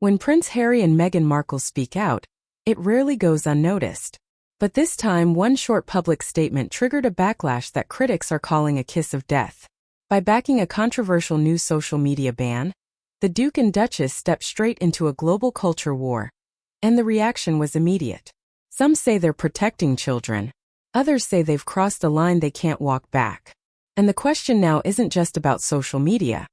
When Prince Harry and Meghan Markle speak out, it rarely goes unnoticed. But this time, one short public statement triggered a backlash that critics are calling a kiss of death. By backing a controversial new social media ban, the Duke and Duchess stepped straight into a global culture war. And the reaction was immediate. Some say they're protecting children. Others say they've crossed a line they can't walk back. And the question now isn't just about social media.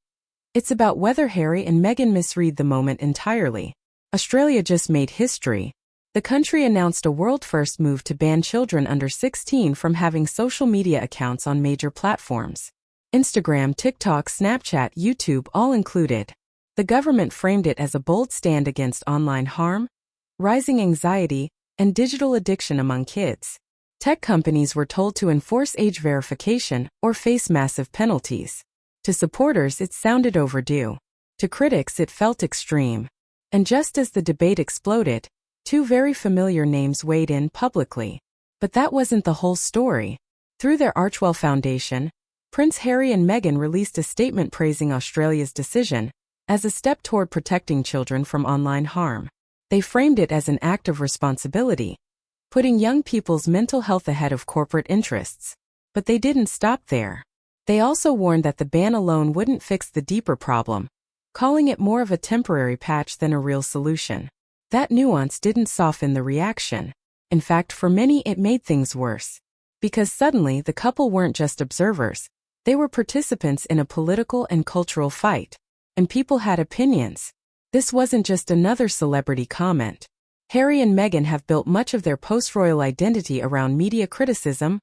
It's about whether Harry and Meghan misread the moment entirely. Australia just made history. The country announced a world-first move to ban children under 16 from having social media accounts on major platforms. Instagram, TikTok, Snapchat, YouTube, all included. The government framed it as a bold stand against online harm, rising anxiety, and digital addiction among kids. Tech companies were told to enforce age verification or face massive penalties. To supporters, it sounded overdue. To critics, it felt extreme. And just as the debate exploded, two very familiar names weighed in publicly. But that wasn't the whole story. Through their Archewell Foundation, Prince Harry and Meghan released a statement praising Australia's decision as a step toward protecting children from online harm. They framed it as an act of responsibility, putting young people's mental health ahead of corporate interests. But they didn't stop there. They also warned that the ban alone wouldn't fix the deeper problem, calling it more of a temporary patch than a real solution. That nuance didn't soften the reaction. In fact, for many it made things worse. Because suddenly the couple weren't just observers, they were participants in a political and cultural fight. And people had opinions. This wasn't just another celebrity comment. Harry and Meghan have built much of their post-royal identity around media criticism,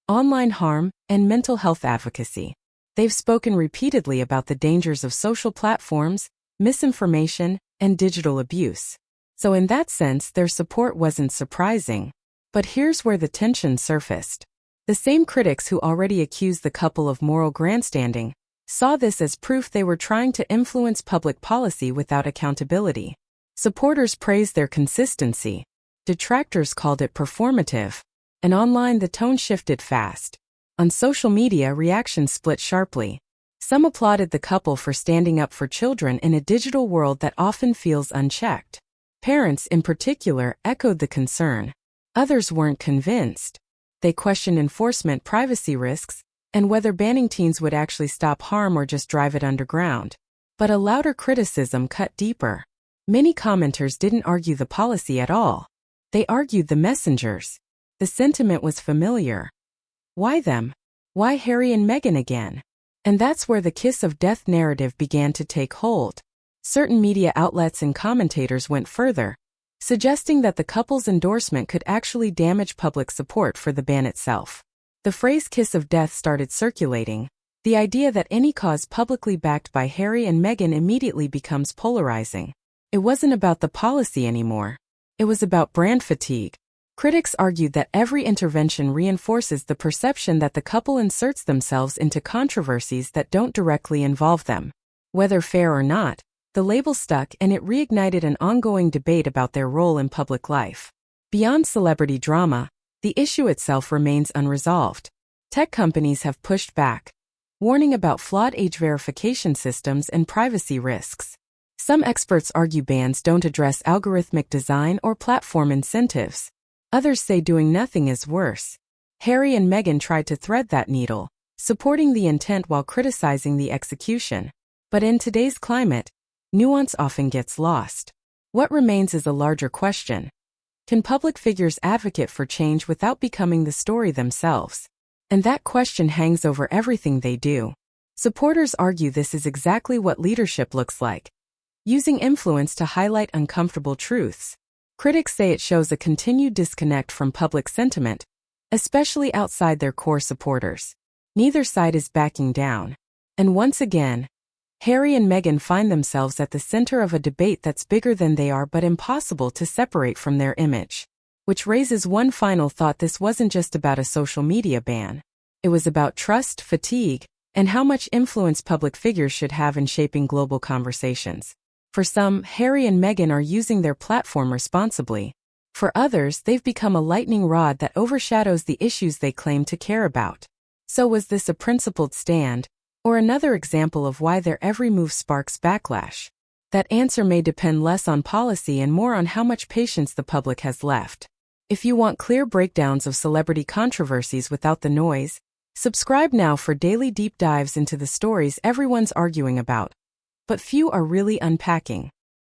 online harm, and mental health advocacy. They've spoken repeatedly about the dangers of social platforms, misinformation, and digital abuse. So in that sense, their support wasn't surprising. But here's where the tension surfaced. The same critics who already accused the couple of moral grandstanding saw this as proof they were trying to influence public policy without accountability. Supporters praised their consistency. Detractors called it performative. And online the tone shifted fast. On social media, reactions split sharply. Some applauded the couple for standing up for children in a digital world that often feels unchecked. Parents, in particular, echoed the concern. Others weren't convinced. They questioned enforcement, privacy risks, and whether banning teens would actually stop harm or just drive it underground. But a louder criticism cut deeper. Many commenters didn't argue the policy at all. They argued the messengers. The sentiment was familiar. Why them? Why Harry and Meghan again? And that's where the kiss of death narrative began to take hold. Certain media outlets and commentators went further, suggesting that the couple's endorsement could actually damage public support for the ban itself. The phrase kiss of death started circulating, the idea that any cause publicly backed by Harry and Meghan immediately becomes polarizing. It wasn't about the policy anymore. It was about brand fatigue. Critics argued that every intervention reinforces the perception that the couple inserts themselves into controversies that don't directly involve them. Whether fair or not, the label stuck and it reignited an ongoing debate about their role in public life. Beyond celebrity drama, the issue itself remains unresolved. Tech companies have pushed back, warning about flawed age verification systems and privacy risks. Some experts argue bans don't address algorithmic design or platform incentives. Others say doing nothing is worse. Harry and Meghan tried to thread that needle, supporting the intent while criticizing the execution. But in today's climate, nuance often gets lost. What remains is a larger question. Can public figures advocate for change without becoming the story themselves? And that question hangs over everything they do. Supporters argue this is exactly what leadership looks like, using influence to highlight uncomfortable truths. Critics say it shows a continued disconnect from public sentiment, especially outside their core supporters. Neither side is backing down. And once again, Harry and Meghan find themselves at the center of a debate that's bigger than they are but impossible to separate from their image. Which raises one final thought: this wasn't just about a social media ban. It was about trust, fatigue, and how much influence public figures should have in shaping global conversations. For some, Harry and Meghan are using their platform responsibly. For others, they've become a lightning rod that overshadows the issues they claim to care about. So was this a principled stand, or another example of why their every move sparks backlash? That answer may depend less on policy and more on how much patience the public has left. If you want clear breakdowns of celebrity controversies without the noise, subscribe now for daily deep dives into the stories everyone's arguing about, but few are really unpacking.